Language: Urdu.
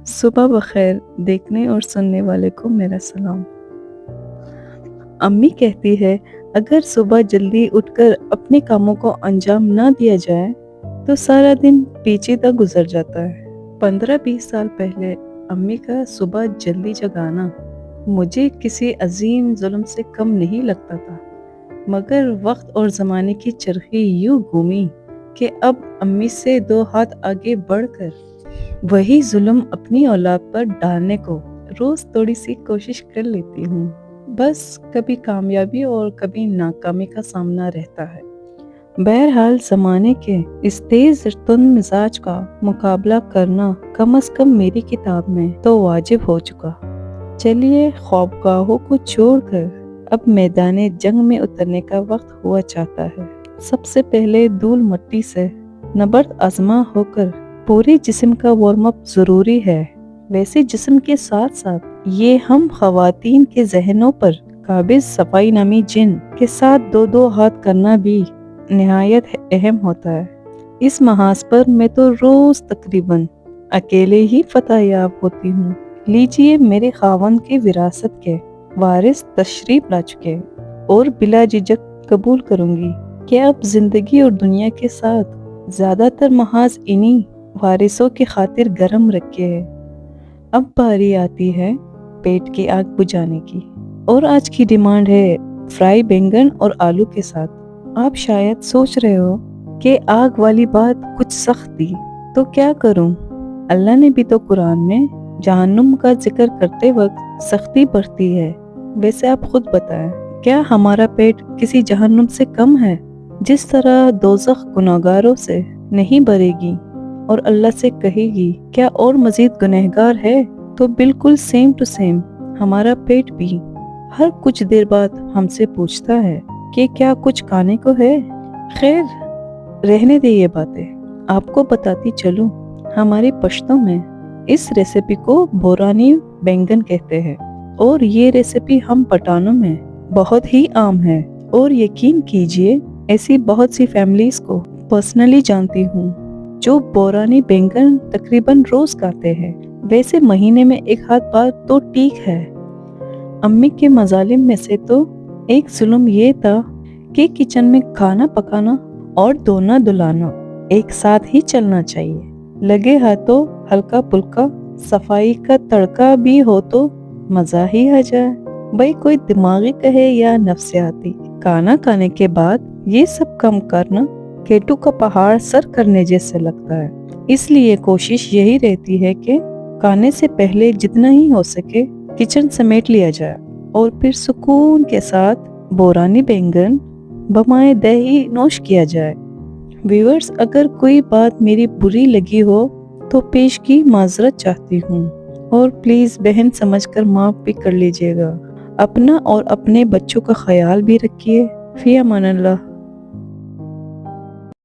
صبح بخیر دیکھنے اور سننے والے کو میرا سلام۔ امی کہتی ہے اگر صبح جلدی اٹھ کر اپنے کاموں کو انجام نہ دیا جائے تو سارا دن پیچیدہ گزر جاتا ہے۔ 15-20 سال پہلے امی کا صبح جلدی جگانا مجھے کسی عظیم ظلم سے کم نہیں لگتا تھا، مگر وقت اور زمانے کی چرخی یوں گھومی کہ اب امی سے 2 ہاتھ آگے بڑھ کر وہی ظلم اپنی اولاد پر ڈالنے کو روز تھوڑی سی کوشش کر لیتی ہوں۔ بس کبھی کامیابی اور کبھی ناکامی کا سامنا رہتا ہے۔ بہرحال زمانے کے اس تیز تند مزاج کا مقابلہ کرنا کم از کم میری کتاب میں تو واجب ہو چکا۔ چلیے خوابگاہوں کو چھوڑ کر اب میدان جنگ میں اترنے کا وقت ہوا چاہتا ہے۔ سب سے پہلے دھول مٹی سے نبرد آزما ہو کر پورے جسم کا وارم اپ ضروری ہے۔ ویسے جسم کے ساتھ ساتھ یہ ہم خواتین کے ذہنوں پر قابض صفائی نامی جن کے ساتھ 2 ہاتھ کرنا بھی نہایت اہم ہوتا ہے۔ اس محاذ پر میں تو روز تقریباً اکیلے ہی فتح یاب ہوتی ہوں۔ لیجیے میرے خاوند کی وراثت کے وارث تشریف لا چکے اور بلا جھجک قبول کروں گی کہ اب زندگی اور دنیا کے ساتھ زیادہ تر محاذ انہی وارثوں کی خاطر گرم رکھے ہیں۔ اب باری آتی ہے پیٹ کی آگ بجھانے کی، اور آج کی ڈیمانڈ ہے فرائی بینگن اور آلو کے ساتھ۔ آپ شاید سوچ رہے ہو کہ آگ والی بات کچھ سخت تھی تو کیا کروں؟ اللہ نے بھی تو قرآن میں جہنم کا ذکر کرتے وقت سختی برتی ہے۔ ویسے آپ خود بتائیں، کیا ہمارا پیٹ کسی جہنم سے کم ہے؟ جس طرح دوزخ گناہگاروں سے نہیں بھرے گی اور اللہ سے کہے گی کیا اور مزید گنہگار ہے، تو بالکل سیم ٹو سیم ہمارا پیٹ بھی ہر کچھ دیر بعد ہم سے پوچھتا ہے کہ کیا کچھ کھانے کو ہے۔ خیر رہنے دے یہ باتیں، آپ کو بتاتی چلوں، ہماری پشتوں میں اس ریسیپی کو بورانی بینگن کہتے ہیں، اور یہ ریسیپی ہم پٹھانوں میں بہت ہی عام ہے، اور یقین کیجئے ایسی بہت سی فیملیز کو پرسنلی جانتی ہوں جو بورانی بینگن تقریباً روز کھاتے ہیں۔ ویسے مہینے میں 1 ہاتھ بار تو ٹھیک ہے۔ امی کے مظالم میں سے تو ایک ظلم یہ تھا کہ کچن میں کھانا پکانا اور دھونا دھلانا ایک ساتھ ہی چلنا چاہیے۔ لگے ہاتھوں ہلکا پھلکا صفائی کا تڑکا بھی ہو تو مزہ ہی آ جائے۔ بھئی کوئی دماغی کہے یا نفسیاتی، کھانا کھانے کے بعد یہ سب کام کرنا کیٹو کا پہاڑ سر کرنے جیسے لگتا ہے۔ اس لیے کوشش یہی رہتی ہے کہ کھانے سے پہلے جتنا ہی ہو سکے کچن سمیٹ لیا جائے، اور پھر سکون کے ساتھ بورانی بینگن بمائے دہی نوش کیا جائے۔ ویورز، اگر کوئی بات میری بری لگی ہو تو پیش کی معذرت چاہتی ہوں، اور پلیز بہن سمجھ کر معاف بھی کر لیجیے گا۔ اپنا اور اپنے بچوں کا خیال بھی رکھیے۔ فی امان اللہ۔